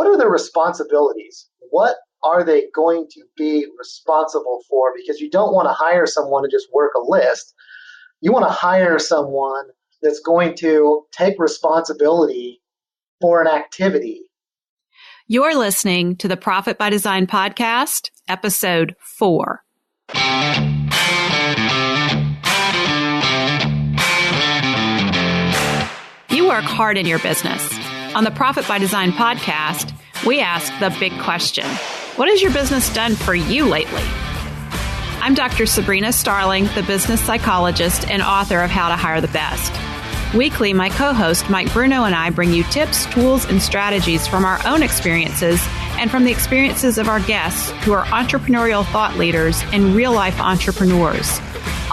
what are the responsibilities? What are they going to be responsible for? Because you don't want to hire someone to just work a list. You want to hire someone that's going to take responsibility for an activity. You're listening to the Profit by Design podcast, episode 4. You work hard in your business. On the Profit by Design podcast, we ask the big question: what has your business done for you lately? I'm Dr. Sabrina Starling, the business psychologist and author of How to Hire the Best. Weekly, my co-host Mike Bruno and I bring you tips, tools, and strategies from our own experiences and from the experiences of our guests who are entrepreneurial thought leaders and real-life entrepreneurs,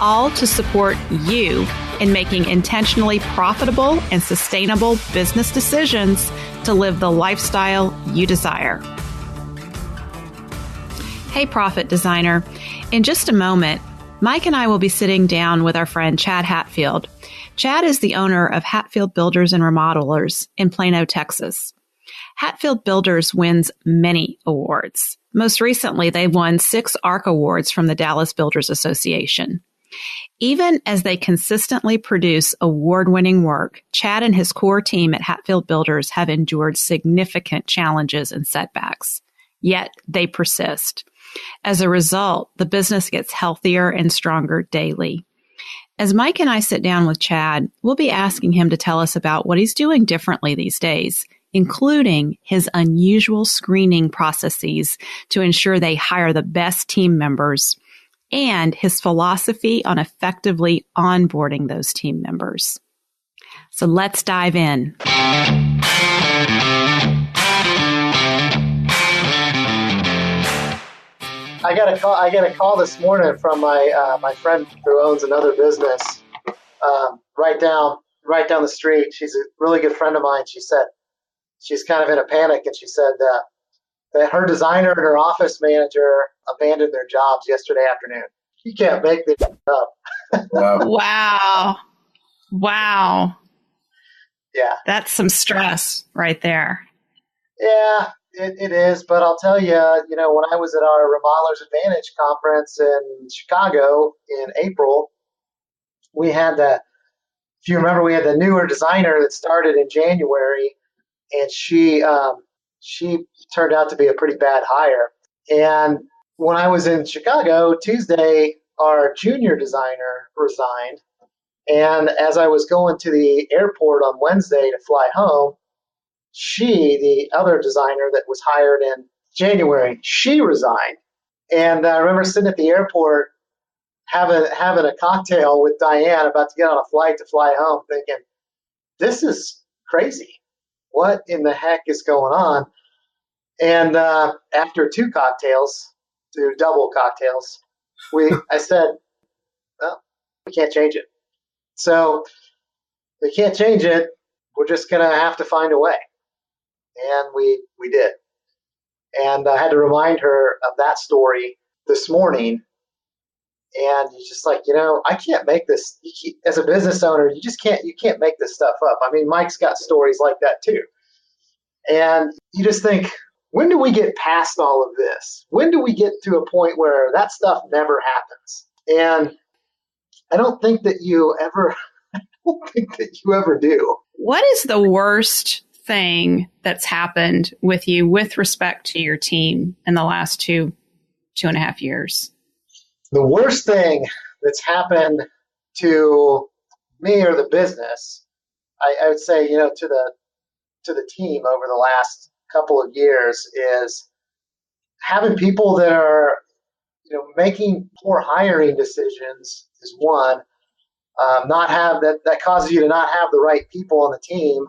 all to support you in making intentionally profitable and sustainable business decisions to live the lifestyle you desire. Hey, Profit Designer. In just a moment, Mike and I will be sitting down with our friend Chad Hatfield. Chad is the owner of Hatfield Builders and Remodelers in Plano, Texas. Hatfield Builders wins many awards. Most recently, they won 6 ARC awards from the Dallas Builders Association. Even as they consistently produce award-winning work, Chad and his core team at Hatfield Builders have endured significant challenges and setbacks. Yet they persist. As a result, the business gets healthier and stronger daily. As Mike and I sit down with Chad, we'll be asking him to tell us about what he's doing differently these days, including his unusual screening processes to ensure they hire the best team members, and his philosophy on effectively onboarding those team members. So let's dive in. I got a call this morning from my friend who owns another business right down the street. She's a really good friend of mine. She said she's kind of in a panic, and she said that her designer and her office manager abandoned their jobs yesterday afternoon. You can't make this up. Wow. Yeah. That's some stress right there. Yeah, it is. But I'll tell you, when I was at our Remodelers Advantage conference in Chicago in April, we had if you remember, we had the newer designer that started in January, and she turned out to be a pretty bad hire. And when I was in Chicago Tuesday, our junior designer resigned. And as I was going to the airport on Wednesday to fly home, the other designer that was hired in January, she resigned. And I remember sitting at the airport having a cocktail with Diane, about to get on a flight to fly home, thinking, this is crazy. What in the heck is going on? And after 2 double cocktails, I said, well, we can't change it. So we can't change it. We're just going to have to find a way. And we did. And I had to remind her of that story this morning. And you're just like, I can't make this. As a business owner, you can't make this stuff up. I mean, Mike's got stories like that too. And you just think, when do we get past all of this? When do we get to a point where that stuff never happens? And I don't think that you ever do. What is the worst thing that's happened with you with respect to your team in the last 2.5 years? The worst thing that's happened to me or the business, I would say, to the team over the last couple of years, is having people that are, making poor hiring decisions is one. That causes you to not have the right people on the team,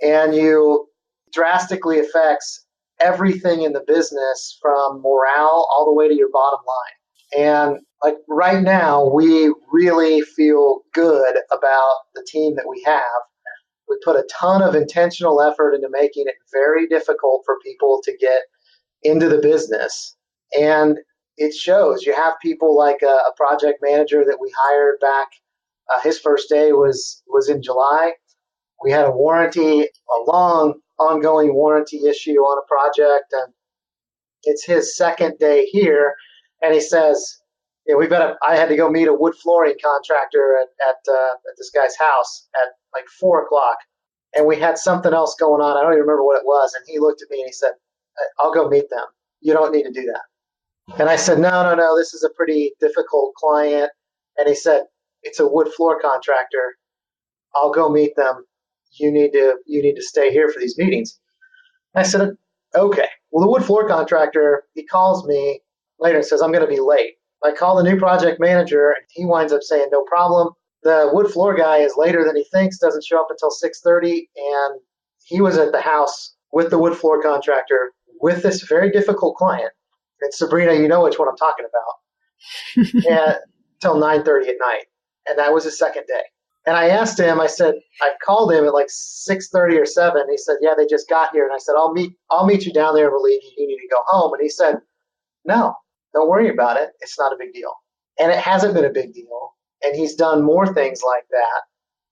and you drastically affects everything in the business from morale all the way to your bottom line. And like right now, we really feel good about the team that we have. We put a ton of intentional effort into making it very difficult for people to get into the business. And it shows. You have people like a project manager that we hired back. His first day was in July. We had a long ongoing warranty issue on a project, and it's his second day here, and he says, "Yeah, I had to go meet a wood flooring contractor at this guy's house at like 4 o'clock, and we had something else going on. I don't even remember what it was." And he looked at me and he said, "I'll go meet them. You don't need to do that." And I said, "No, no, no. This is a pretty difficult client." And he said, "It's a wood floor contractor. I'll go meet them. You need to stay here for these meetings." I said, "Okay." Well, the wood floor contractor, he calls me later and says, "I'm going to be late." I call the new project manager, and he winds up saying, "No problem." The wood floor guy is later than he thinks, doesn't show up until 6:30, and he was at the house with the wood floor contractor with this very difficult client. And Sabrina, you know which one I'm talking about. And till 9:30 at night, and that was his second day. And I asked him, I called him at like 6:30 or 7. He said, "Yeah, they just got here." And I said, I'll meet you down there and relieve you. You need to go home." And he said, "No, don't worry about it. It's not a big deal." And it hasn't been a big deal. And he's done more things like that.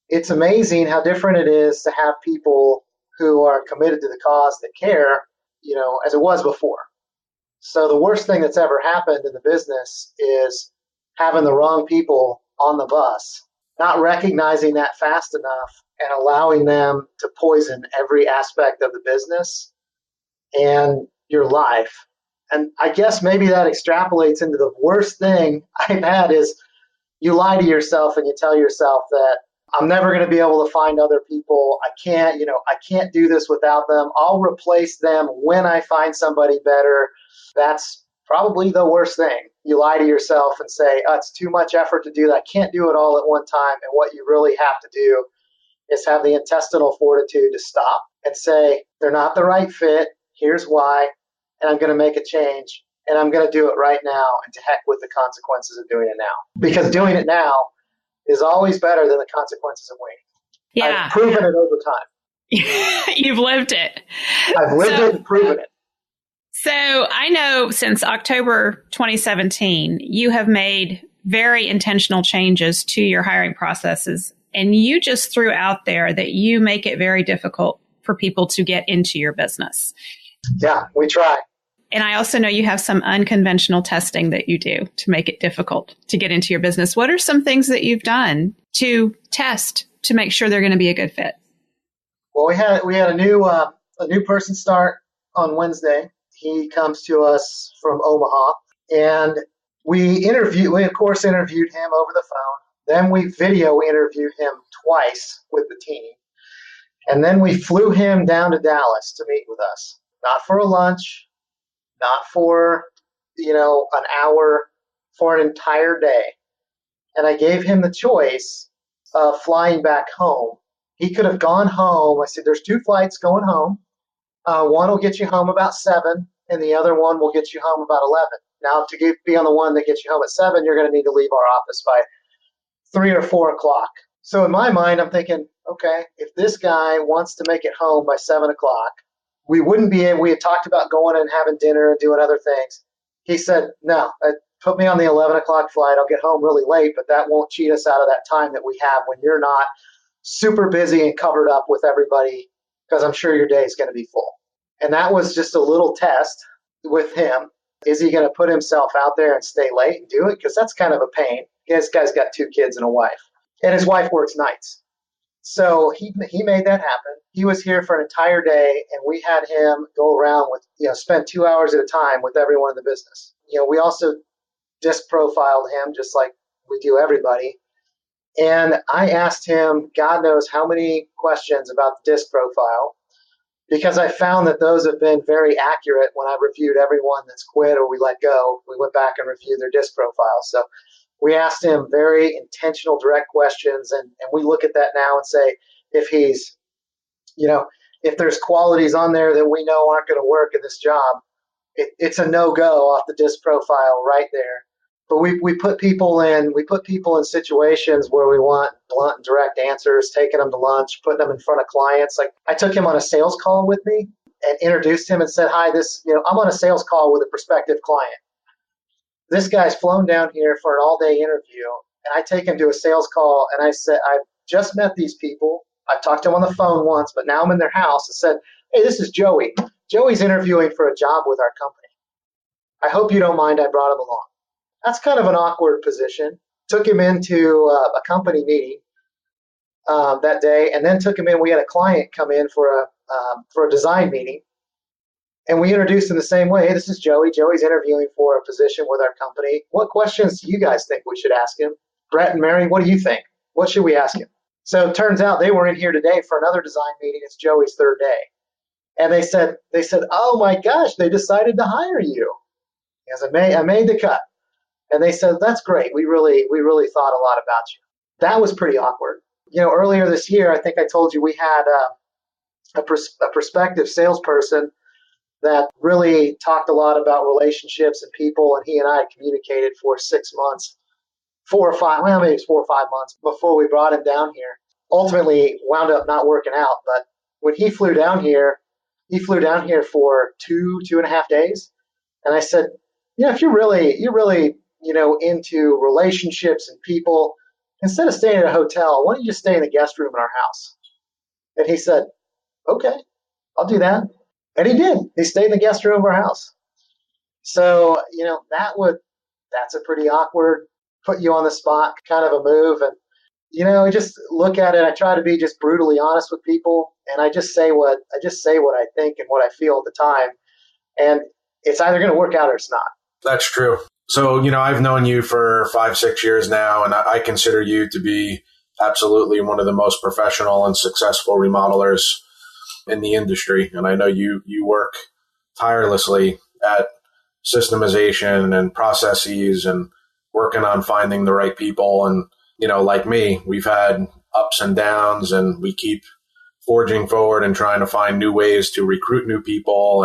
It's amazing how different it is to have people who are committed to the cause that care, as it was before. So the worst thing that's ever happened in the business is having the wrong people on the bus, not recognizing that fast enough and allowing them to poison every aspect of the business and your life. And I guess maybe that extrapolates into the worst thing I've had is you lie to yourself and you tell yourself that I'm never going to be able to find other people. I can't do this without them. I'll replace them when I find somebody better. That's probably the worst thing. You lie to yourself and say, "Oh, it's too much effort to do that. I can't do it all at one time." And what you really have to do is have the intestinal fortitude to stop and say, "They're not the right fit. Here's why. And I'm going to make a change. And I'm going to do it right now. And to heck with the consequences of doing it now." Because doing it now is always better than the consequences of waiting. Yeah. I've proven it over time. You've lived it. I've lived it and proven it. So I know since October 2017, you have made very intentional changes to your hiring processes. And you just threw out there that you make it very difficult for people to get into your business. Yeah, we try. And I also know you have some unconventional testing that you do to make it difficult to get into your business. What are some things that you've done to test to make sure they're going to be a good fit? Well, we had a new person start on Wednesday. He comes to us from Omaha, and we of course interviewed him over the phone. Then we video interviewed him twice with the team. And then we flew him down to Dallas to meet with us. Not for a lunch, not for, an hour, for an entire day. And I gave him the choice of flying back home. He could have gone home. I said, "There's 2 flights going home. One will get you home about 7, and the other one will get you home about 11. Now, to be on the one that gets you home at 7, you're going to need to leave our office by 3 or 4 o'clock." So in my mind, I'm thinking, okay, if this guy wants to make it home by 7 o'clock, we had talked about going and having dinner and doing other things. He said, "No, put me on the 11 o'clock flight. I'll get home really late, but that won't cheat us out of that time that we have when you're not super busy and covered up with everybody, because I'm sure your day is going to be full." And that was just a little test with him. Is he going to put himself out there and stay late and do it? Because that's kind of a pain. This guy's got 2 kids and a wife, and his wife works nights. So he made that happen. He was here for an entire day, and we had him go around spend 2 hours at a time with everyone in the business. We also disc profiled him just like we do everybody. And I asked him, God knows how many questions about the disc profile, because I found that those have been very accurate when I reviewed everyone that's quit or we let go. We went back and reviewed their disc profile. So we asked him very intentional, direct questions, and we look at that now and say, if he's, if there's qualities on there that we know aren't going to work in this job, it's a no-go off the disc profile right there. But we put people in situations where we want blunt and direct answers, taking them to lunch, putting them in front of clients. Like I took him on a sales call with me and introduced him and said, "Hi, I'm on a sales call with a prospective client. This guy's flown down here for an all-day interview." And I take him to a sales call and I said, "I've just met these people. I talked to them on the phone once, but now I'm in their house and said, hey, this is Joey. Joey's interviewing for a job with our company. I hope you don't mind I brought him along. That's kind of an awkward position. Took him into a company meeting that day, and then took him in. We had a client come in for a design meeting, and we introduced him the same way. Hey, this is Joey. Joey's interviewing for a position with our company. What questions do you guys think we should ask him? Brett and Mary, what do you think? What should we ask him? So it turns out they were in here today for another design meeting. It's Joey's third day. And they said, oh my gosh, they decided to hire you. As I made the cut. And they said, that's great. We really thought a lot about you. That was pretty awkward. Earlier this year, I think I told you we had a prospective salesperson that really talked a lot about relationships and people, and he and I communicated for 6 months, maybe it's 4 or 5 months before we brought him down here. Ultimately, wound up not working out. But when he flew down here for 2.5 days. And I said, if you're really into relationships and people, instead of staying at a hotel, why don't you just stay in the guest room in our house? And he said, okay, I'll do that. And he did. He stayed in the guest room of our house. So, that's a pretty awkward, put you on the spot kind of a move. And, I just look at it. I try to be just brutally honest with people. And I just say what I think and what I feel at the time. And it's either going to work out or it's not. That's true. So, I've known you for 5-6 years now, and I consider you to be absolutely one of the most professional and successful remodelers in the industry. And I know you work tirelessly at systemization and processes and working on finding the right people. And, like me, we've had ups and downs, and we keep forging forward and trying to find new ways to recruit new people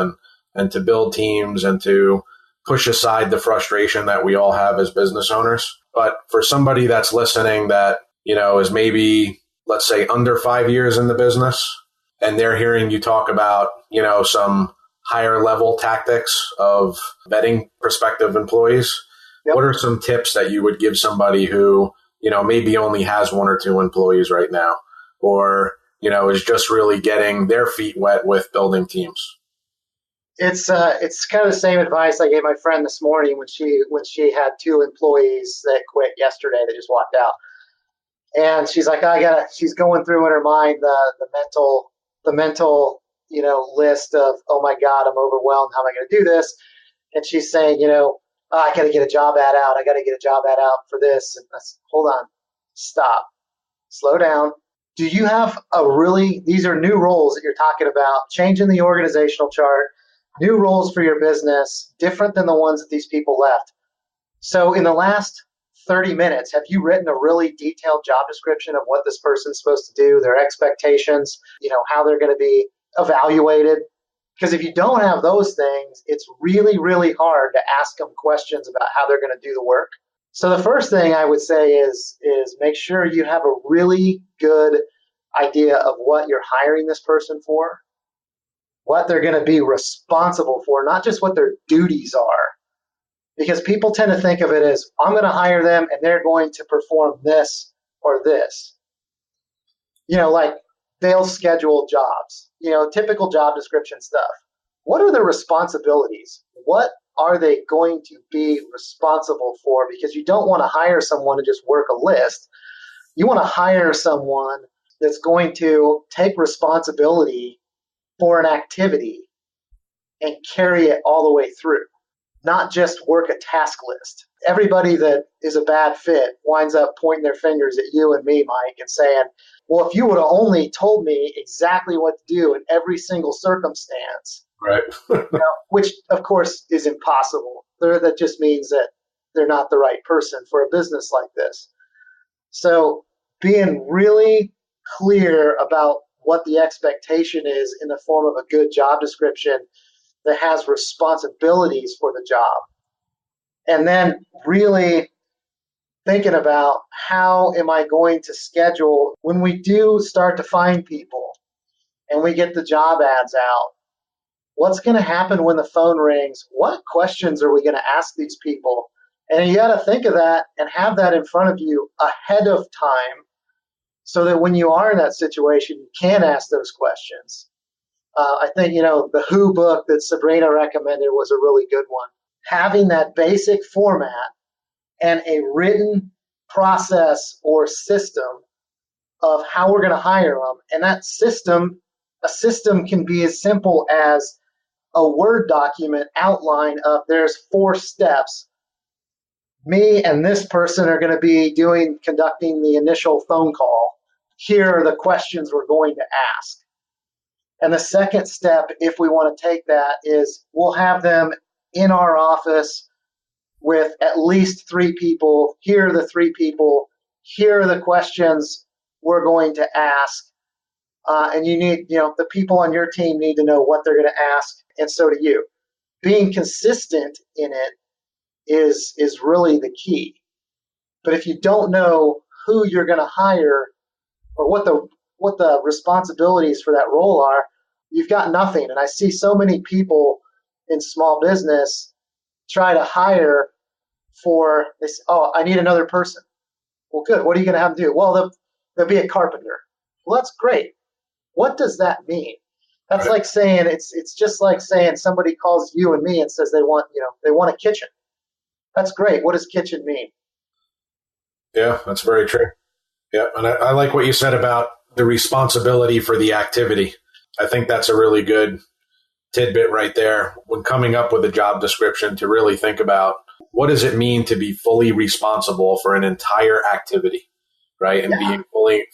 and to build teams and to push aside the frustration that we all have as business owners. But for somebody that's listening that, is maybe, let's say, under 5 years in the business, and they're hearing you talk about, some higher level tactics of vetting prospective employees, yep. What are some tips that you would give somebody who, maybe only has 1 or 2 employees right now, or, is just really getting their feet wet with building teams? It's kind of the same advice I gave my friend this morning when she had 2 employees that quit yesterday. They just walked out, and she's like, she's going through in her mind the mental list of, oh my God, I'm overwhelmed. How am I going to do this? And she's saying, I got to get a job ad out. I got to get a job ad out for this. And I said, hold on, stop, slow down. Do you have these are new roles that you're talking about, changing the organizational chart, new roles for your business, different than the ones that these people left. So in the last 30 minutes, have you written a really detailed job description of what this person's supposed to do, their expectations, how they're going to be evaluated? Because if you don't have those things, it's really, really hard to ask them questions about how they're going to do the work. So the first thing I would say is make sure you have a really good idea of what you're hiring this person for, what they're going to be responsible for, not just what their duties are. Because people tend to think of it as, I'm going to hire them and they're going to perform this or this. Like they'll schedule jobs, typical job description stuff. What are their responsibilities? What are they going to be responsible for? Because you don't want to hire someone to just work a list. You want to hire someone that's going to take responsibility for an activity and carry it all the way through, not just work a task list. Everybody that is a bad fit winds up pointing their fingers at you and me, Mike, and saying, well, if you would have only told me exactly what to do in every single circumstance, right? Which of course is impossible. That just means that they're not the right person for a business like this. So being really clear about what the expectation is in the form of a good job description that has responsibilities for the job. And then really thinking about, how am I going to schedule when we do start to find people and we get the job ads out? What's going to happen when the phone rings? What questions are we going to ask these people? And you got to think of that and have that in front of you ahead of time, so that when you are in that situation, you can ask those questions. I think, the Who book that Sabrina recommended was a really good one. Having that basic format and a written process or system of how we're going to hire them. And that system, a system can be as simple as a Word document outline of there's 4 steps. Me and this person are going to be conducting the initial phone call. Here are the questions we're going to ask. And the second step, if we want to take that, is we'll have them in our office with at least 3 people. Here are the 3 people. Here are the questions we're going to ask. And you need, the people on your team need to know what they're going to ask, and so do you. Being consistent in it is really the key. But if you don't know who you're going to hire or what the responsibilities for that role are, you've got nothing. And I see so many people in small business try to hire they say, oh, I need another person. Well, good. What are you going to have to do? Well, they'll be a carpenter. Well, that's great. What does that mean? That's like saying, it's just like saying somebody calls you and me and says they want a kitchen. That's great. What does kitchen mean? Yeah, that's very true. Yeah, and I like what you said about the responsibility for the activity. I think that's a really good tidbit right there when coming up with a job description, to really think about what does it mean to be fully responsible for an entire activity, right? And being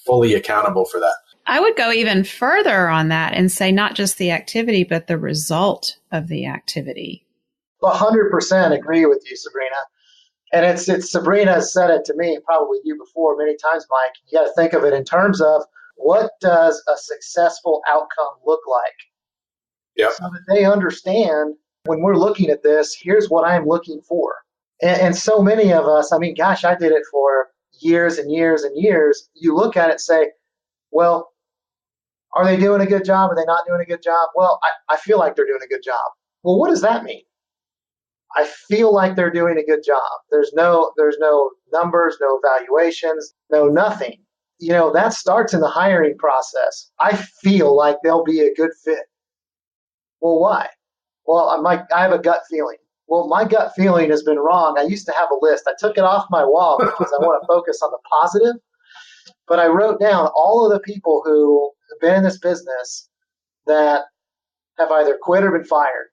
fully accountable for that. I would go even further on that and say not just the activity, but the result of the activity. 100% agree with you, Sabrina. And it's Sabrina has said it to me, probably you before, many times, Mike. You got to think of it in terms of what does a successful outcome look like? Yep. So that they understand when we're looking at this, here's what I'm looking for. And so many of us, I did it for years and years and years. You look at it and say, well, are they doing a good job? Are they not doing a good job? Well, I feel like they're doing a good job. Well, what does that mean? I feel like they're doing a good job. There's no numbers, no evaluations, no nothing. That starts in the hiring process. I feel like they'll be a good fit. Well, why? Well, I have a gut feeling. Well, my gut feeling has been wrong. I used to have a list. I took it off my wall because I want to focus on the positive. But I wrote down all of the people who have been in this business that have either quit or been fired,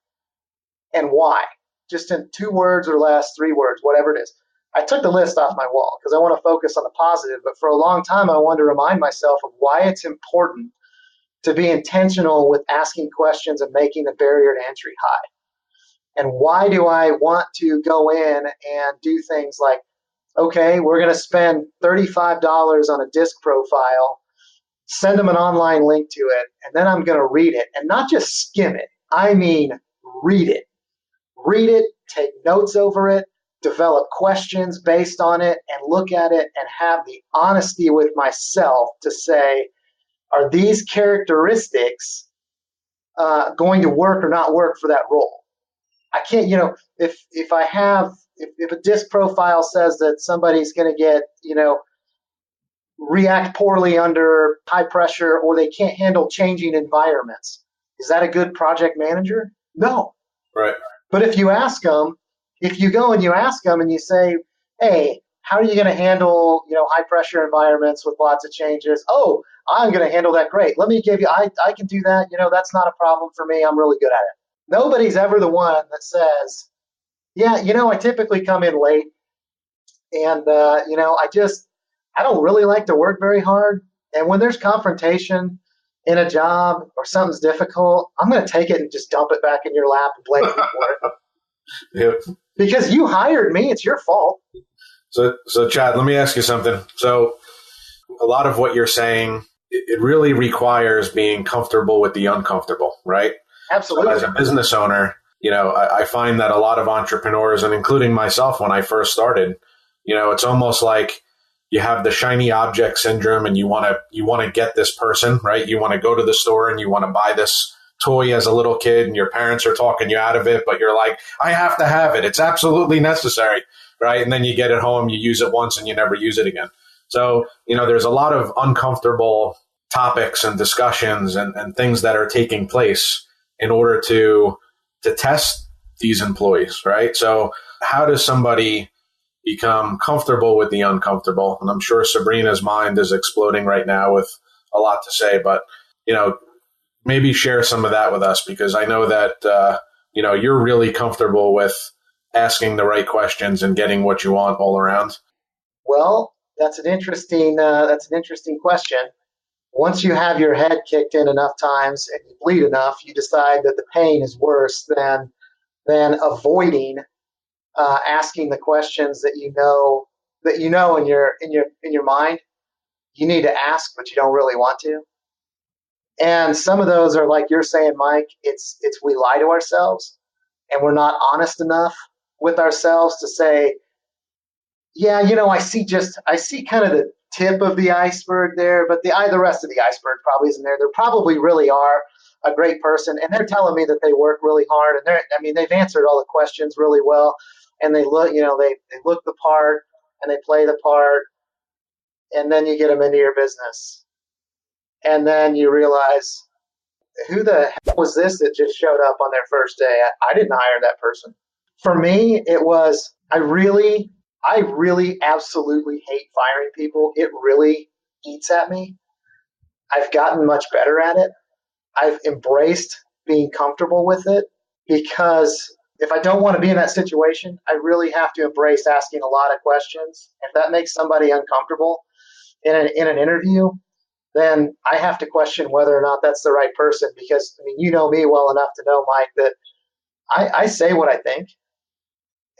and why. Just in 2 words or less, 3 words, whatever it is. I took the list off my wall because I want to focus on the positive. But for a long time, I wanted to remind myself of why it's important to be intentional with asking questions and making the barrier to entry high. And why do I want to go in and do things like, okay, we're going to spend $35 on a disc profile, send them an online link to it, and then I'm going to read it. And not just skim it. I mean, read it. Read it, take notes over it, develop questions based on it, and look at it and have the honesty with myself to say, are these characteristics going to work or not work for that role? I can't, if a disc profile says that somebody's going to get, react poorly under high pressure, or they can't handle changing environments, is that a good project manager? No. Right. But if you go and you ask them and you say, hey, how are you going to handle, high pressure environments with lots of changes? Oh, I'm going to handle that great. Let me give you, I can do that. That's not a problem for me. I'm really good at it. Nobody's ever the one that says, yeah, I typically come in late and, I don't really like to work very hard. And when there's confrontation in a job or something's difficult, I'm going to take it and just dump it back in your lap and blame you for it. Yep. Because you hired me, it's your fault. So Chad, let me ask you something. So a lot of what you're saying, it really requires being comfortable with the uncomfortable, right? Absolutely. So as a business owner, I find that a lot of entrepreneurs, and including myself when I first started, it's almost like you have the shiny object syndrome and you want to get this person, right? You want to go to the store and you want to buy this toy as a little kid and your parents are talking you out of it, but you're like, I have to have it. It's absolutely necessary, right? And then you get it home, you use it once and you never use it again. So, there's a lot of uncomfortable topics and discussions and things that are taking place in order to test these employees, right? So how does somebody become comfortable with the uncomfortable? And I'm sure Sabrina's mind is exploding right now with a lot to say, but, maybe share some of that with us, because I know that, you're really comfortable with asking the right questions and getting what you want all around. Well, that's an interesting question. Once you have your head kicked in enough times and you bleed enough, you decide that the pain is worse than avoiding asking the questions that you know in your mind you need to ask, but you don't really want to. And some of those are like you're saying, Mike. It's we lie to ourselves, and we're not honest enough with ourselves to say, yeah, I see kind of the tip of the iceberg there, but the rest of the iceberg probably isn't there. There probably really are a great person, and they're telling me that they work really hard, and they've answered all the questions really well, and they look, they look the part, and they play the part, and then you get them into your business, and then you realize, who the hell was this that just showed up on their first day? I didn't hire that person. For me, it was, I really absolutely hate firing people. It really eats at me. I've gotten much better at it. I've embraced being comfortable with it, because if I don't want to be in that situation, I really have to embrace asking a lot of questions. If that makes somebody uncomfortable in an interview, then I have to question whether or not that's the right person, because you know me well enough to know, Mike, that I say what I think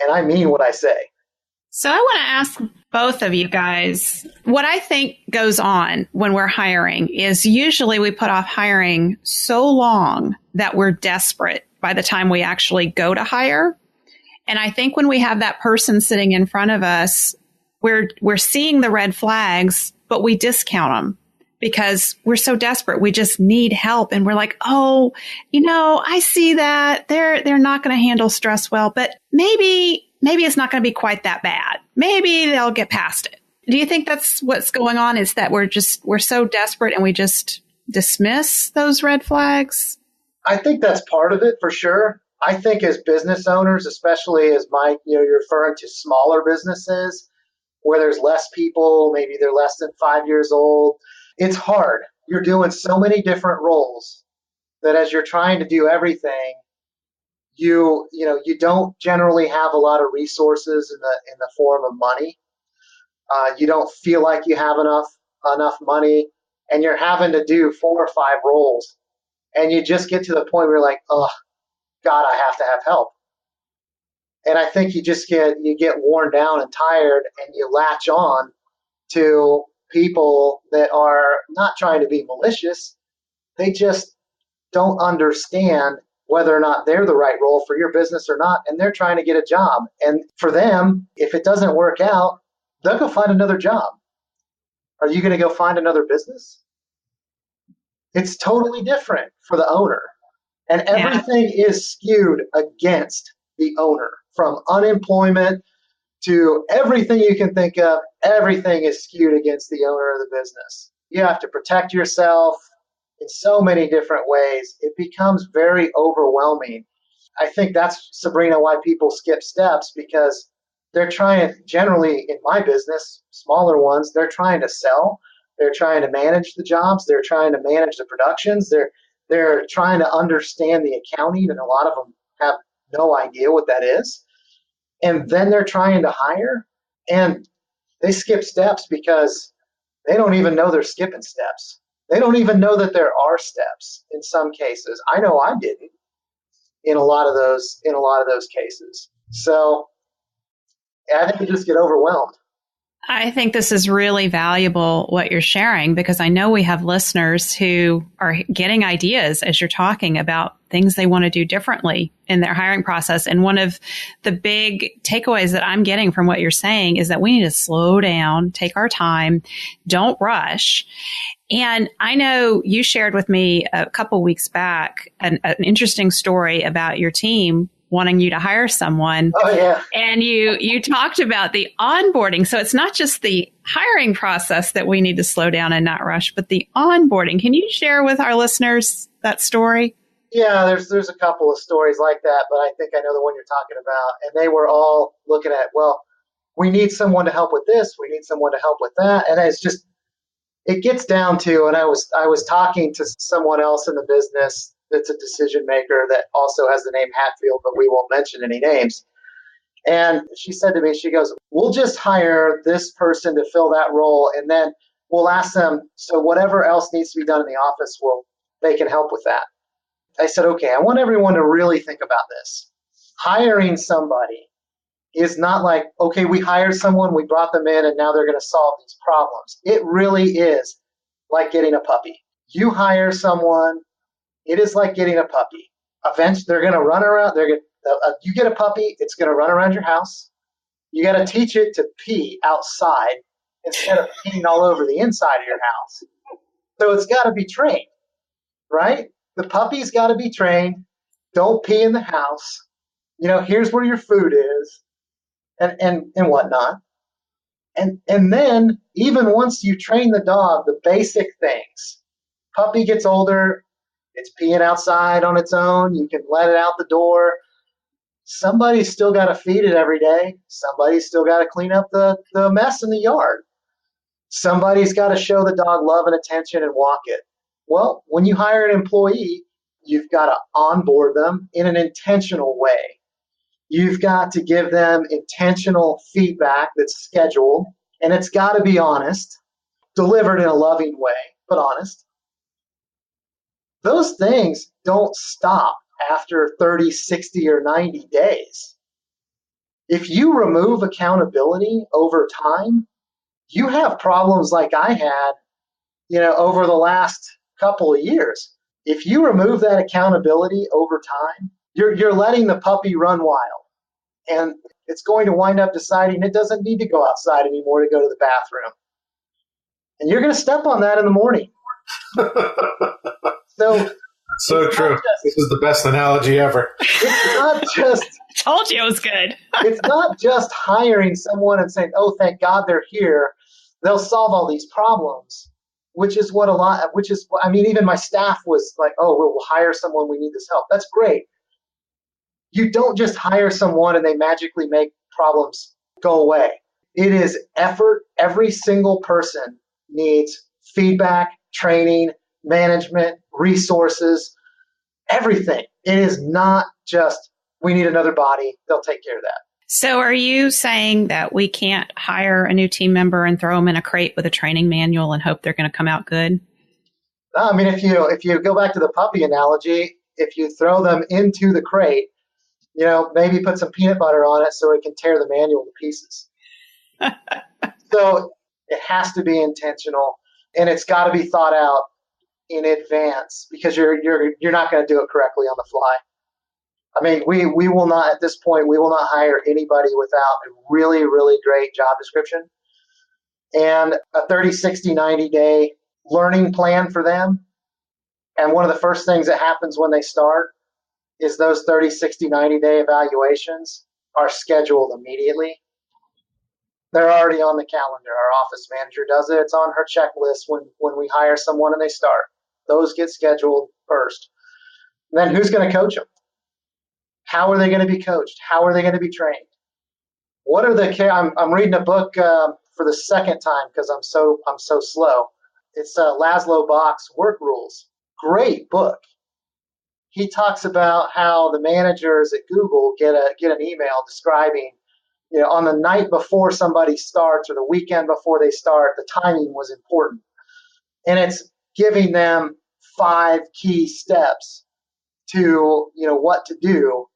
and I mean what I say. So I want to ask both of you guys, what I think goes on when we're hiring is usually we put off hiring so long that we're desperate by the time we actually go to hire. And I think when we have that person sitting in front of us, we're seeing the red flags, but we discount them because we're so desperate. We just need help. And we're like, oh, I see that they're not going to handle stress well, but maybe it's not going to be quite that bad. Maybe they'll get past it. Do you think that's what's going on, is that we're so desperate and we just dismiss those red flags? I think that's part of it for sure. I think as business owners, especially as Mike, you're referring to smaller businesses where there's less people, maybe they're less than 5 years old. It's hard. You're doing so many different roles that as you're trying to do everything, you don't generally have a lot of resources in the form of money. You don't feel like you have enough money, and you're having to do 4 or 5 roles, and you just get to the point where you're like, oh God, I have to have help. And I think you get worn down and tired, and you latch on to people that are not trying to be malicious. They just don't understand whether or not they're the right role for your business or not, and they're trying to get a job. And for them, if it doesn't work out, they'll go find another job. Are you going to go find another business? It's totally different for the owner. And everything is skewed against the owner, from unemployment to everything you can think of. Everything is skewed against the owner of the business. You have to protect yourself in so many different ways. It becomes very overwhelming. I think that's, Sabrina, why people skip steps, because they're trying, generally in my business, smaller ones, they're trying to sell. They're trying to manage the jobs. They're trying to manage the productions. They're trying to understand the accounting, and a lot of them have no idea what that is. And then they're trying to hire, and they skip steps because they don't even know they're skipping steps. They don't even know that there are steps in some cases. I know I didn't in a lot of those cases. So I think you just get overwhelmed. I think this is really valuable, what you're sharing, because I know we have listeners who are getting ideas as you're talking about things they want to do differently in their hiring process. And one of the big takeaways that I'm getting from what you're saying is that we need to slow down, take our time, don't rush. And I know you shared with me a couple weeks back an interesting story about your team wanting you to hire someone. Oh, yeah. And you talked about the onboarding. So it's not just the hiring process that we need to slow down and not rush, but the onboarding. Can you share with our listeners that story? Yeah, there's a couple of stories like that, but I think I know the one you're talking about. And they were all looking at, well, we need someone to help with this. We need someone to help with that. And it's just, it gets down to, and I was talking to someone else in the business that's a decision maker that also has the name Hatfield, but we won't mention any names. And she said to me, she goes, we'll just hire this person to fill that role. And then we'll ask them, so whatever else needs to be done in the office, they can help with that. I said, okay, I want everyone to really think about this. Hiring somebody is not like, okay, we hired someone, we brought them in, and now they're going to solve these problems. It really is like getting a puppy. You hire someone, it is like getting a puppy. Eventually, they're going to run around. You get a puppy, it's going to run around your house. You got to teach it to pee outside instead of peeing all over the inside of your house. So it's got to be trained, right? The puppy's got to be trained. Don't pee in the house. Here's where your food is, and whatnot. And then even once you train the dog, the basic things, puppy gets older, it's peeing outside on its own. You can let it out the door. Somebody's still got to feed it every day. Somebody's still got to clean up the mess in the yard. Somebody's got to show the dog love and attention and walk it. Well, when you hire an employee, you've got to onboard them in an intentional way. You've got to give them intentional feedback that's scheduled, and it's got to be honest, delivered in a loving way, but honest. Those things don't stop after 30, 60, or 90 days. If you remove accountability over time, you have problems like I had, over the last couple of years. If you remove that accountability over time, you're letting the puppy run wild. And it's going to wind up deciding it doesn't need to go outside anymore to go to the bathroom. And you're going to step on that in the morning. So true. This is the best analogy ever. It's not just... Told you it was good. It's not just hiring someone and saying, oh, thank God they're here. They'll solve all these problems, even my staff was like, oh, we'll hire someone. We need this help. That's great. You don't just hire someone and they magically make problems go away. It is effort. Every single person needs feedback, training, management, resources, everything. It is not just, we need another body. They'll take care of that. So are you saying that we can't hire a new team member and throw them in a crate with a training manual and hope they're going to come out good? I mean, if you go back to the puppy analogy, if you throw them into the crate, maybe put some peanut butter on it so it can tear the manual to pieces. So it has to be intentional, and it's got to be thought out in advance, because you're not going to do it correctly on the fly. I mean, we will not, at this point, we will not hire anybody without a really, really great job description and a 30, 60, 90-day learning plan for them. And one of the first things that happens when they start is those 30, 60, 90-day evaluations are scheduled immediately. They're already on the calendar. Our office manager does it. It's on her checklist when we hire someone and they start. Those get scheduled first. And then who's going to coach them? How are they going to be coached? How are they going to be trained? What are I'm reading a book for the second time because I'm so slow. It's Laszlo Bock's Work Rules. Great book. He talks about how the managers at Google get an email describing, on the night before somebody starts or the weekend before they start, the timing was important. And it's giving them 5 key steps to, what to do.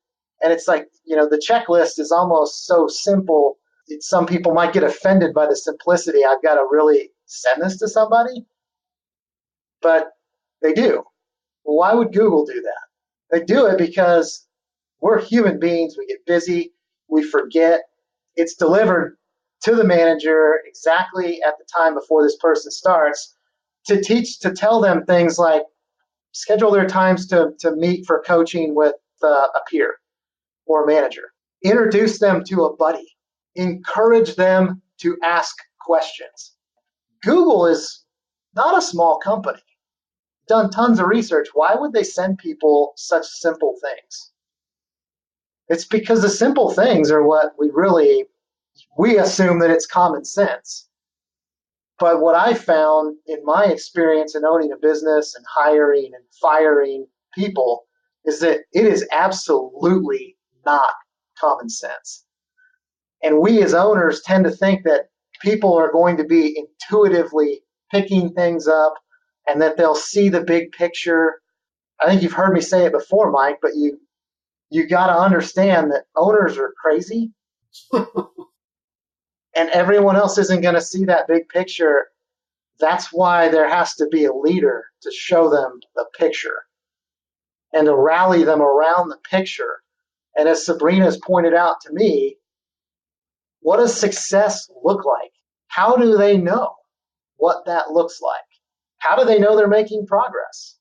And it's like, the checklist is almost so simple. Some people might get offended by the simplicity. I've got to really send this to somebody. But they do. Why would Google do that? They do it because we're human beings. We get busy. We forget. It's delivered to the manager exactly at the time before this person starts to tell them things like schedule their times to meet for coaching with a peer. or a manager. Introduce them to a buddy. Encourage them to ask questions. Google is not a small company. Done tons of research. Why would they send people such simple things? It's because the simple things are what we assume that it's common sense. But what I found in my experience in owning a business and hiring and firing people is that it is absolutely not common sense. And we as owners tend to think that people are going to be intuitively picking things up and that they'll see the big picture. I think you've heard me say it before, Mike, but you got to understand that owners are crazy and everyone else isn't going to see that big picture. That's why there has to be a leader to show them the picture and to rally them around the picture. And as Sabrina's pointed out to me, what does success look like? How do they know what that looks like? How do they know they're making progress?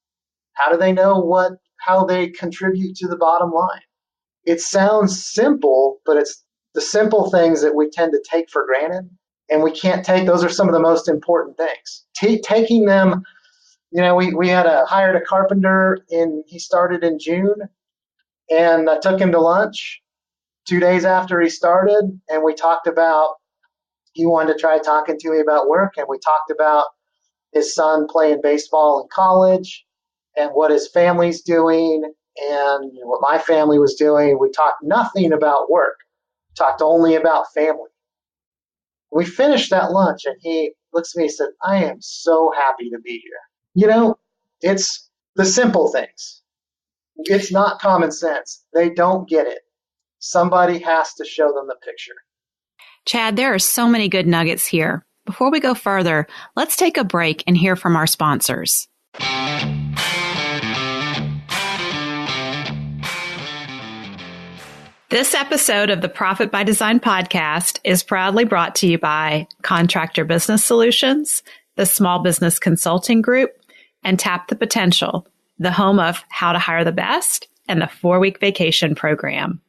How do they know how they contribute to the bottom line? It sounds simple, but it's the simple things that we tend to take for granted. And we can't take, those are some of the most important things. Taking them, we had hired a carpenter he started in June, and I took him to lunch 2 days after he started, and we talked about, he wanted to try talking to me about work, and we talked about his son playing baseball in college and what his family's doing and what my family was doing. We talked nothing about work, talked only about family. We finished that lunch and he looks at me and said, I am so happy to be here. It's the simple things. It's not common sense. They don't get it. Somebody has to show them the picture. Chad, there are so many good nuggets here. Before we go further, let's take a break and hear from our sponsors. This episode of the Profit by Design podcast is proudly brought to you by Contractor Business Solutions, the Small Business Consulting Group, and Tap the Potential, the home of How to Hire the Best and the 4-Week Vacation Program.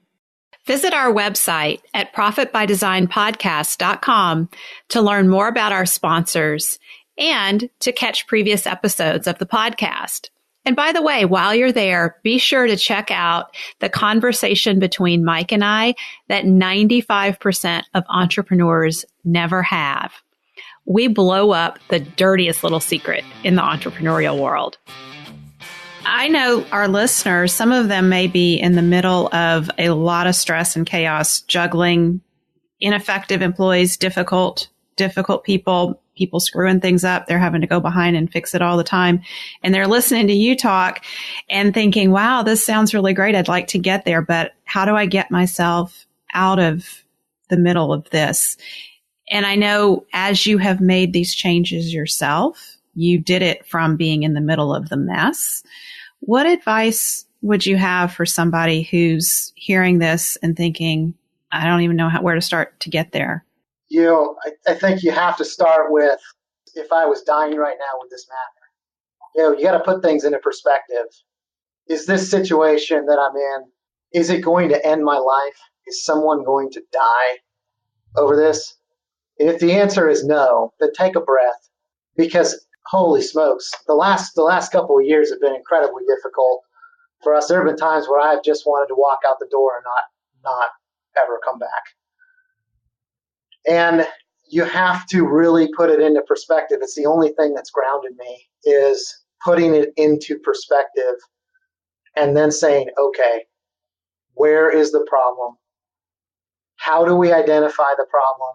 Visit our website at profitbydesignpodcast.com to learn more about our sponsors and to catch previous episodes of the podcast. And by the way, while you're there, be sure to check out the conversation between Mike and I that 95% of entrepreneurs never have. We blow up the dirtiest little secret in the entrepreneurial world. I know our listeners, some of them may be in the middle of a lot of stress and chaos, juggling ineffective employees, difficult people screwing things up. They're having to go behind and fix it all the time. And they're listening to you talk and thinking, wow, this sounds really great. I'd like to get there, but how do I get myself out of the middle of this? And I know as you have made these changes yourself, you did it from being in the middle of the mess. What advice would you have for somebody who's hearing this and thinking, I don't even know where to start to get there? I think you have to start with, if I was dying right now, would this matter? You got to put things into perspective. Is this situation that I'm in, is it going to end my life? Is someone going to die over this? And if the answer is no, then take a breath, because holy smokes, the last couple of years have been incredibly difficult for us. There have been times where I've just wanted to walk out the door and not ever come back. And you have to really put it into perspective. It's the only thing that's grounded me, is putting it into perspective and then saying, okay, where is the problem? How do we identify the problem?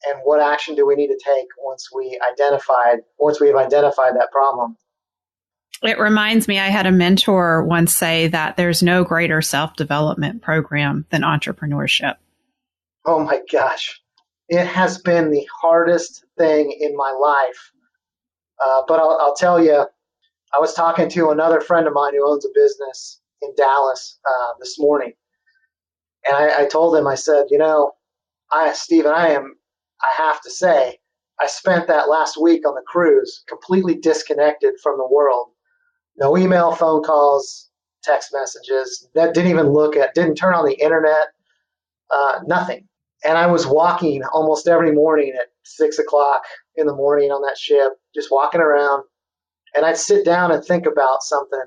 And what action do we need to take once we've identified that problem? It reminds me, I had a mentor once say that there's no greater self-development program than entrepreneurship. Oh my gosh. It has been the hardest thing in my life. But I'll tell you, I was talking to another friend of mine who owns a business in Dallas this morning. And I told him, I said, Stephen, I have to say, I spent that last week on the cruise completely disconnected from the world. No email, phone calls, text messages, that didn't turn on the internet, nothing. And I was walking almost every morning at 6 o'clock in the morning on that ship, just walking around. And I'd sit down and think about something,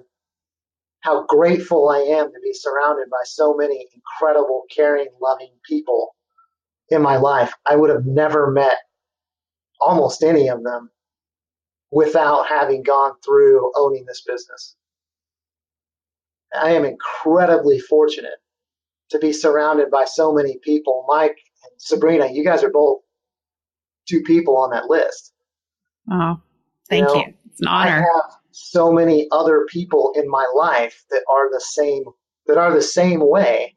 how grateful I am to be surrounded by so many incredible, caring, loving people in my life. I would have never met almost any of them without having gone through owning this business. I am incredibly fortunate to be surrounded by so many people. Mike and Sabrina, you guys are both two people on that list. Oh, thank you. It's an honor. I have so many other people in my life that are the same way.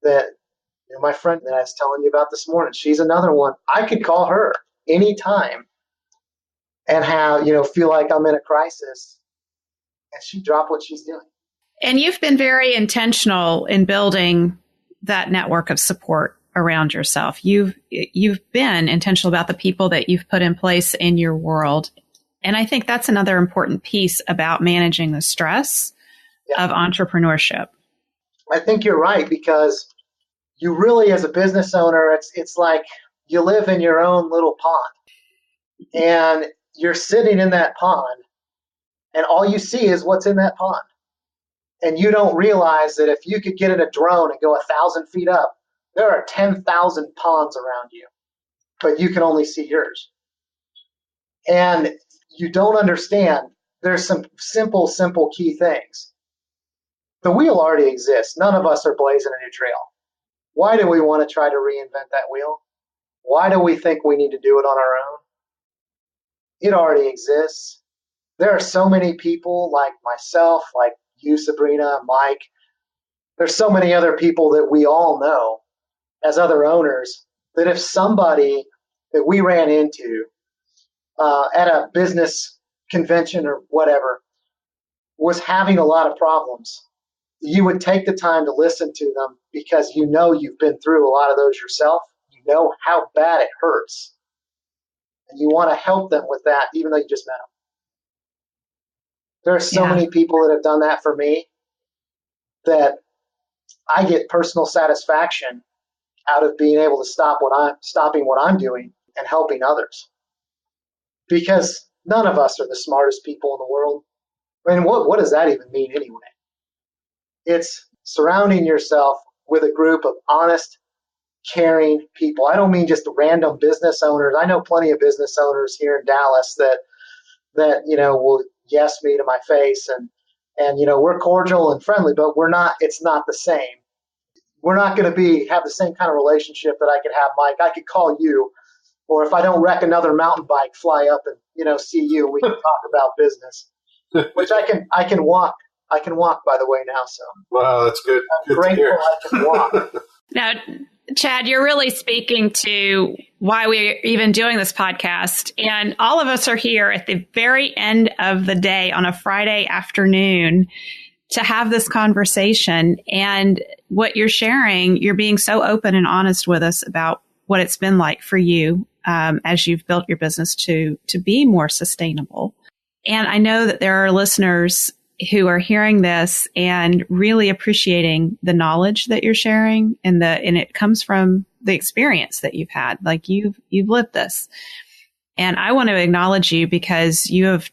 That my friend that I was telling you about this morning, she's another one. I could call her anytime and feel like I'm in a crisis, and she'd drop what she's doing. And you've been very intentional in building that network of support around yourself. You've been intentional about the people that you've put in place in your world. And I think that's another important piece about managing the stress of entrepreneurship. I think you're right, because you really, as a business owner, it's like you live in your own little pond, and you're sitting in that pond, and all you see is what's in that pond. And you don't realize that if you could get in a drone and go 1,000 feet up, there are 10,000 ponds around you, but you can only see yours. And you don't understand, there's some simple key things. The wheel already exists. None of us are blazing a new trail. Why do we want to try to reinvent that wheel? Why do we think we need to do it on our own? It already exists. There are so many people like myself, like you, Sabrina, Mike. There's so many other people that we all know as other owners, that if somebody that we ran into at a business convention or whatever was having a lot of problems, you would take the time to listen to them, because you've been through a lot of those yourself. You know how bad it hurts. And you want to help them with that, even though you just met them. There are so many people that have done that for me, that I get personal satisfaction out of being able to stopping what I'm doing and helping others. Because none of us are the smartest people in the world. I mean, what does that even mean anyway? It's surrounding yourself with a group of honest, caring people. I don't mean just random business owners. I know plenty of business owners here in Dallas that will yes me to my face, and we're cordial and friendly, but we're not. It's not the same. We're not going to have the same kind of relationship that I could have, Mike. I could call you, or if I don't wreck another mountain bike, fly up and see you. We can talk about business, which I can walk. I can walk, by the way, now. So wow, that's good. I'm grateful I can walk. Now, Chad, you're really speaking to why we're even doing this podcast. And all of us are here at the very end of the day on a Friday afternoon to have this conversation. And what you're sharing, you're being so open and honest with us about what it's been like for you as you've built your business to be more sustainable. And I know that there are listeners who are hearing this and really appreciating the knowledge that you're sharing, and it comes from the experience that you've had. Like you've lived this. And I want to acknowledge you, because you have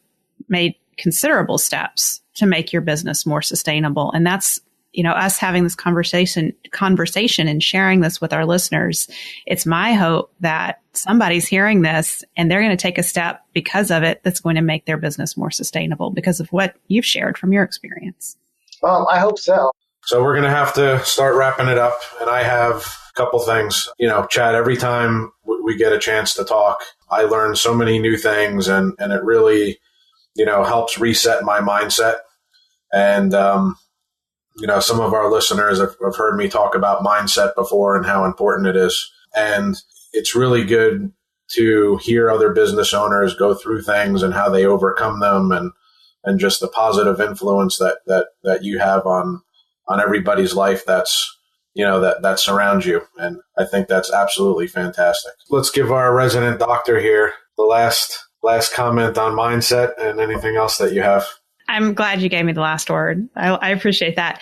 made considerable steps to make your business more sustainable. And that's, us having this conversation and sharing this with our listeners. It's my hope that somebody's hearing this and they're going to take a step because of it that's going to make their business more sustainable because of what you've shared from your experience. Well, I hope so. So we're going to have to start wrapping it up. And I have a couple things. Chad, every time we get a chance to talk, I learn so many new things, and it really, helps reset my mindset. And, some of our listeners have heard me talk about mindset before and how important it is. And it's really good to hear other business owners go through things and how they overcome them, and just the positive influence that you have on everybody's life that's, that surrounds you. And I think that's absolutely fantastic. Let's give our resident doctor here the last comment on mindset and anything else that you have. I'm glad you gave me the last word. I appreciate that.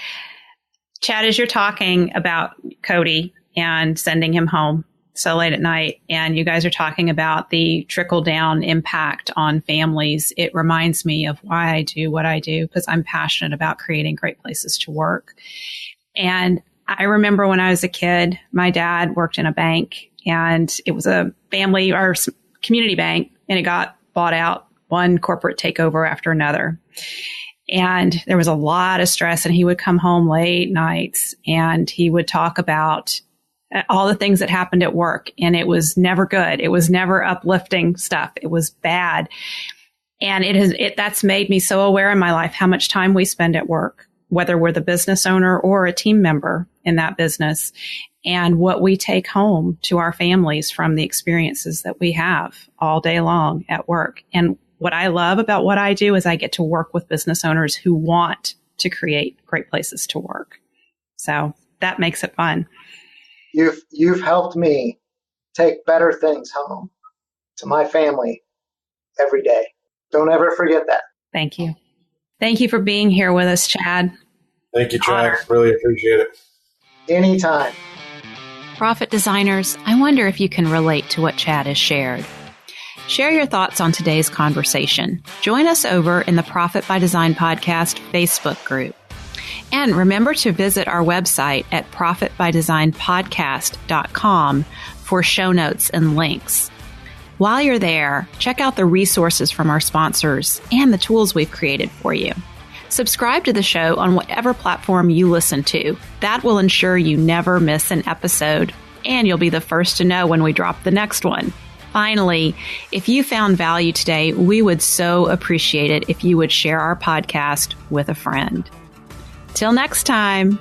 Chad, as you're talking about Cody and sending him home so late at night, and you guys are talking about the trickle-down impact on families, it reminds me of why I do what I do, because I'm passionate about creating great places to work. And I remember when I was a kid, my dad worked in a bank, and it was a family or community bank, and it got bought out, one corporate takeover after another. And there was a lot of stress, and he would come home late nights and he would talk about all the things that happened at work. And it was never good. It was never uplifting stuff. It was bad. And that's made me so aware in my life how much time we spend at work, whether we're the business owner or a team member in that business, and what we take home to our families from the experiences that we have all day long at work. And what I love about what I do is I get to work with business owners who want to create great places to work. So that makes it fun. You've helped me take better things home to my family every day. Don't ever forget that. Thank you. Thank you for being here with us, Chad. Thank you, Chad. Really appreciate it. Anytime. Profit designers, I wonder if you can relate to what Chad has shared. Share your thoughts on today's conversation. Join us over in the Profit by Design Podcast Facebook group. And remember to visit our website at profitbydesignpodcast.com for show notes and links. While you're there, check out the resources from our sponsors and the tools we've created for you. Subscribe to the show on whatever platform you listen to. That will ensure you never miss an episode, and you'll be the first to know when we drop the next one. Finally, if you found value today, we would so appreciate it if you would share our podcast with a friend. Till next time.